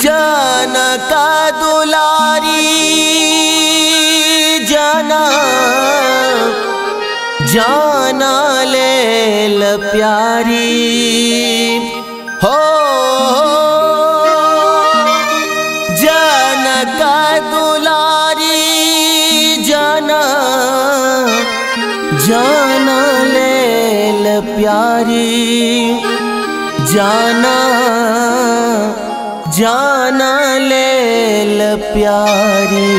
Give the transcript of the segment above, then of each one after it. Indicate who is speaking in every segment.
Speaker 1: जनका दुलारी जाना जाना लेल प्यारी हो जनका दुलारी जाना जाना लेल प्यारी जाना जाना लेल प्यारी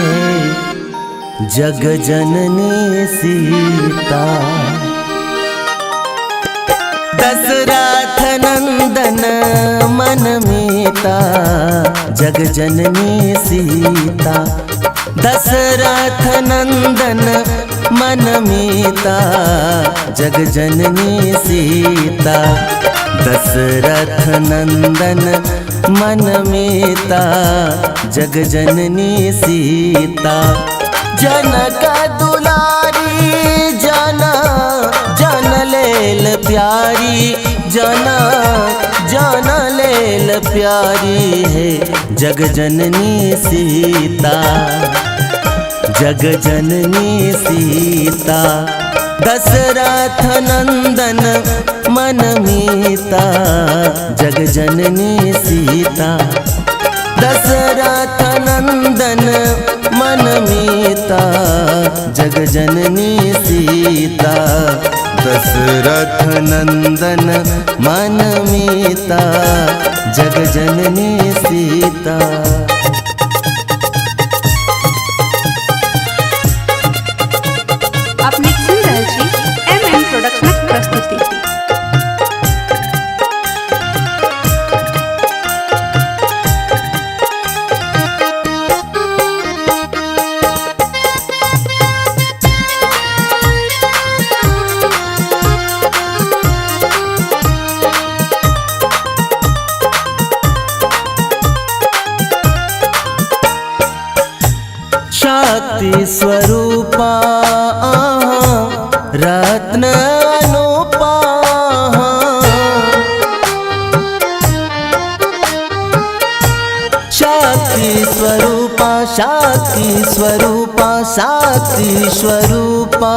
Speaker 1: है जग जननी सीता। दशरथ नंदन मन मीता जग जननी सीता। दशरथ नंदन मन मीता जग जननी सीता। दशरथ नंदन मन मीता जग जननी सीता। जनक दुलारी जाना जान लेल प्यारी जाना जान लेल प्यारी है जग जननी सीता जग जननी सीता। दशरथ नंदन मन मीता जग जननी सीता। दशरथ नंदन मन मीता जग जननी सीता। दशरथ नंदन मन मीता जग जननी सीता।
Speaker 2: अपने सुन रहल छी MM प्रोडक्शनक प्रस्तुति।
Speaker 1: शक्ति स्वरूपा रत्न अनुपा। शक्ति स्वरूपा शक्ति स्वरूपा शक्ति स्वरूपा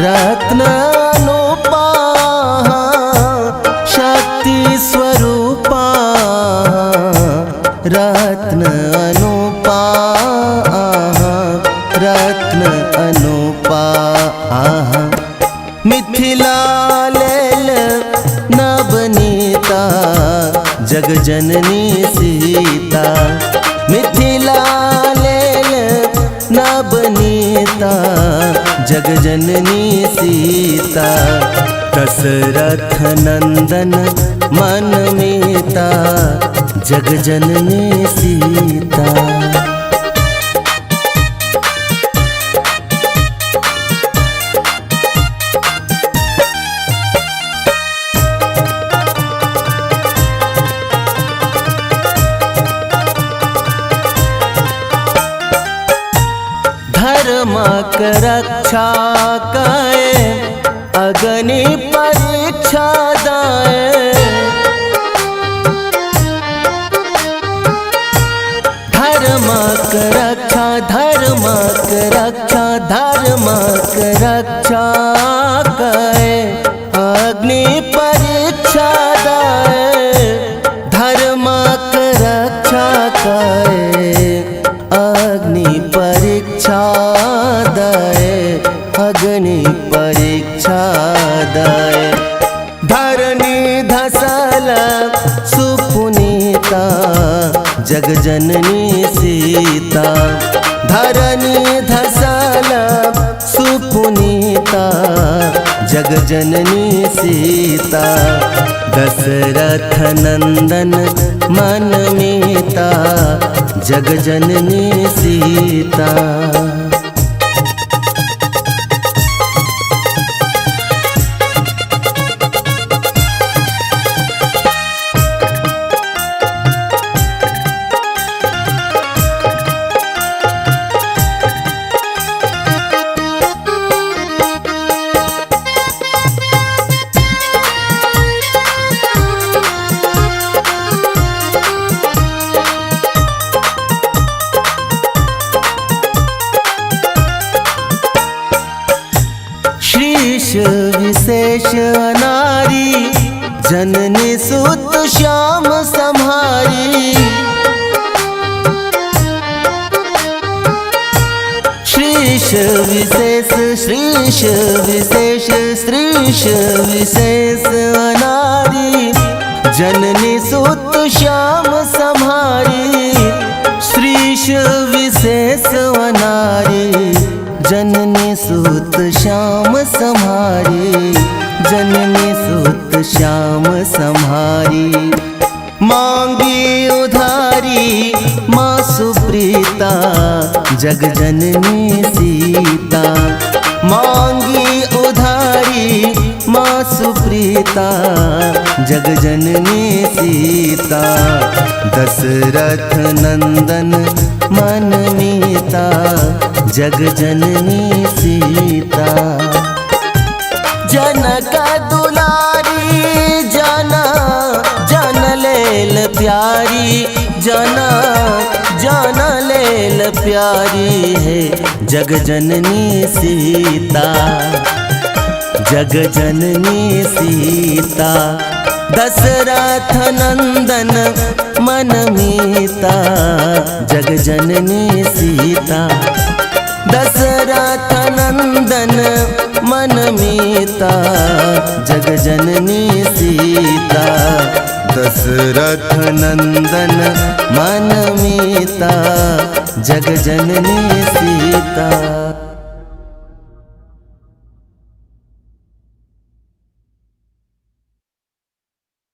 Speaker 1: रत्न अनुपा। शक्ति स्वरूपा रत्न अनुपा रत्न अनुपा। मिथिला लेल नवनीता जग जननी सीता। मिथिला लेल नवनीता जग जननी सीता। दशरथ नंदन मन मीता जग जननी सीता। धर्मक रक्षा कए अग्नि परीक्षा दाए। धर्मक रक्षा धर्मक रक्षा धर्मक रक्षा कए अग्नि परीक्षा दाए। धर्मक रक्षा कए अग्नि परीक्षा दाए अग्नि परीक्षा दाए। धरणी धसल सुपुनीता जग जननी सीता। धरणी धसल सुपुनीता जग जननी सीता। दशरथ नंदन मन मीता जग जननी सीता। विशेष अनारी, जननी सुत श्याम सम्हारी। श्रीश विशेष, श्रीश विशेष, श्रीश विशेष अनारी, जननी सुत श्याम सम्हारी। श्रीश विशेष अनारी, जननी सुत श्याम सम्हारी, जननी सुत श्याम सम्हारी। मांगी उधारी माँ सुप्रीता, जग जननी सीता। मांगी उधारी माँ सुप्रीता, जग जननी सीता। दशरथ नंदन मन मीता, जग जननी सीता। जनक दुलारी जाना, जन लेल प्यारी, जाना जाना लेल प्यारी है, जग जननी सीता, जग जननी सीता। दशरथ नंदन मन मीता, जग जननी सीता। दशरथ नंदन मन मीता, जग जननी सीता। दशरथ नंदन मन मीता, जग जननी सीता।